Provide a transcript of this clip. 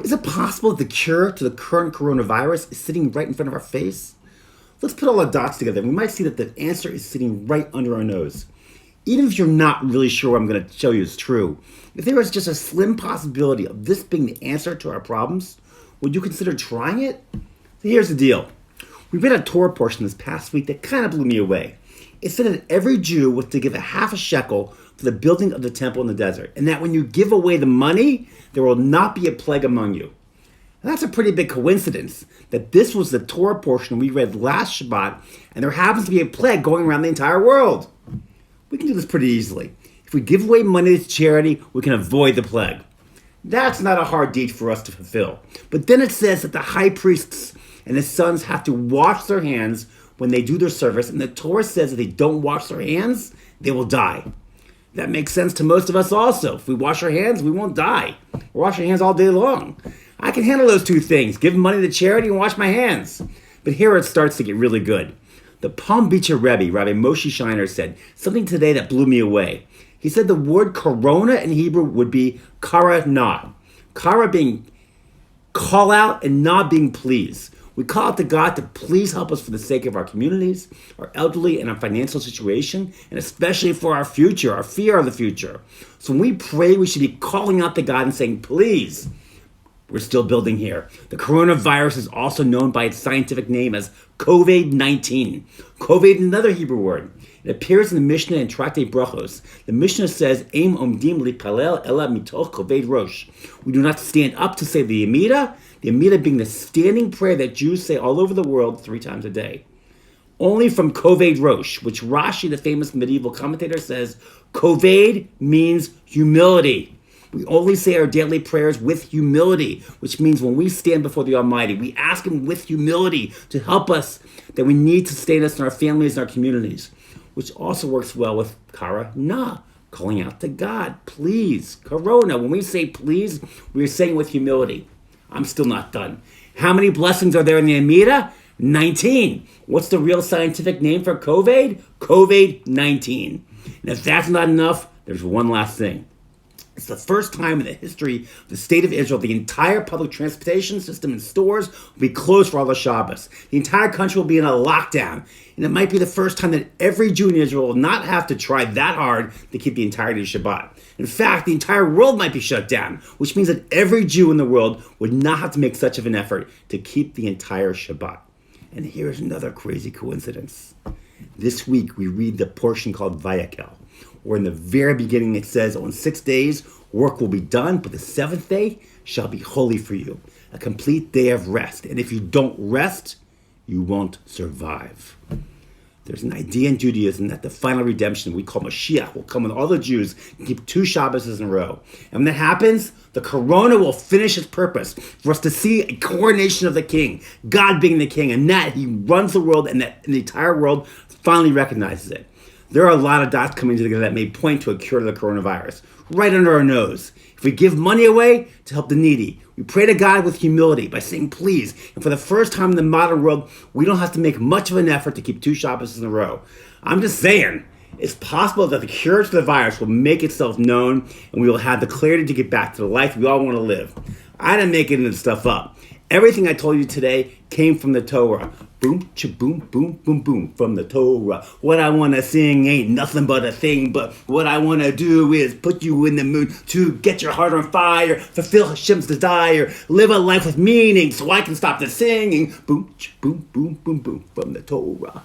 Is it possible that the cure to the current coronavirus is sitting right in front of our face? Let's put all the dots together and we might see that the answer is sitting right under our nose. Even if you're not really sure what I'm going to show you is true, if there was just a slim possibility of this being the answer to our problems, would you consider trying it? So here's the deal. We read a Torah portion this past week that kind of blew me away. It said that every Jew was to give a half a shekel for the building of the temple in the desert, and that when you give away the money, there will not be a plague among you. And that's a pretty big coincidence that this was the Torah portion we read last Shabbat, and there happens to be a plague going around the entire world. We can do this pretty easily. If we give away money to charity, we can avoid the plague. That's not a hard deed for us to fulfill. But then it says that the high priests and his sons have to wash their hands when they do their service, and the Torah says if they don't wash their hands, they will die. That makes sense to most of us also. If we wash our hands, we won't die. We'll wash our hands all day long. I can handle those two things, give money to charity and wash my hands. But here it starts to get really good. The Palm Beach Rebbe, Rabbi Moshe Shiner, said something today that blew me away. He said the word corona in Hebrew would be kara na. Kara being call out and na being please. We call out to God to please help us for the sake of our communities, our elderly, and our financial situation, and especially for our future, our fear of the future. So when we pray, we should be calling out to God and saying, please. We're still building here. The coronavirus is also known by its scientific name as COVID-19. COVID is another Hebrew word. It appears in the Mishnah and Tractate Brachos. The Mishnah says, Eim omdim lipalel ela mitoch koved rosh. We do not stand up to say the Amida being the standing prayer that Jews say all over the world 3 times a day. Only from koved rosh, which Rashi, the famous medieval commentator, says, koved means humility. We only say our daily prayers with humility, which means when we stand before the Almighty, we ask Him with humility to help us, that we need to sustain us in our families and our communities, which also works well with kara na, calling out to God, please, corona. When we say please, we're saying with humility. I'm still not done. How many blessings are there in the Amida? 19. What's the real scientific name for COVID? COVID-19. And if that's not enough, there's one last thing. It's the first time in the history of the state of Israel the entire public transportation system and stores will be closed for all the Shabbos. The entire country will be in a lockdown. And it might be the first time that every Jew in Israel will not have to try that hard to keep the entirety of Shabbat. In fact, the entire world might be shut down, which means that every Jew in the world would not have to make such of an effort to keep the entire Shabbat. And here's another crazy coincidence. This week we read the portion called Vayakel, where in the very beginning it says, on 6 days work will be done, but the 7th day shall be holy for you, a complete day of rest. And if you don't rest, you won't survive. There's an idea in Judaism that the final redemption we call Mashiach will come when all the Jews can keep 2 Shabbos in a row. And when that happens, the corona will finish its purpose for us to see a coronation of the king, God being the king, and that He runs the world and that the entire world finally recognizes it. There are a lot of dots coming together that may point to a cure to the coronavirus, right under our nose. If we give money away to help the needy, we pray to God with humility by saying please, and for the first time in the modern world, we don't have to make much of an effort to keep 2 Shabbos in a row. I'm just saying, it's possible that the cure to the virus will make itself known, and we will have the clarity to get back to the life we all want to live. I didn't make any of this stuff up. Everything I told you today came from the Torah. Boom, cha-boom, boom, boom, boom, from the Torah. What I want to sing ain't nothing but a thing, but what I want to do is put you in the mood to get your heart on fire, fulfill Hashem's desire, live a life with meaning so I can stop the singing. Boom, cha-boom, boom, boom, boom, from the Torah.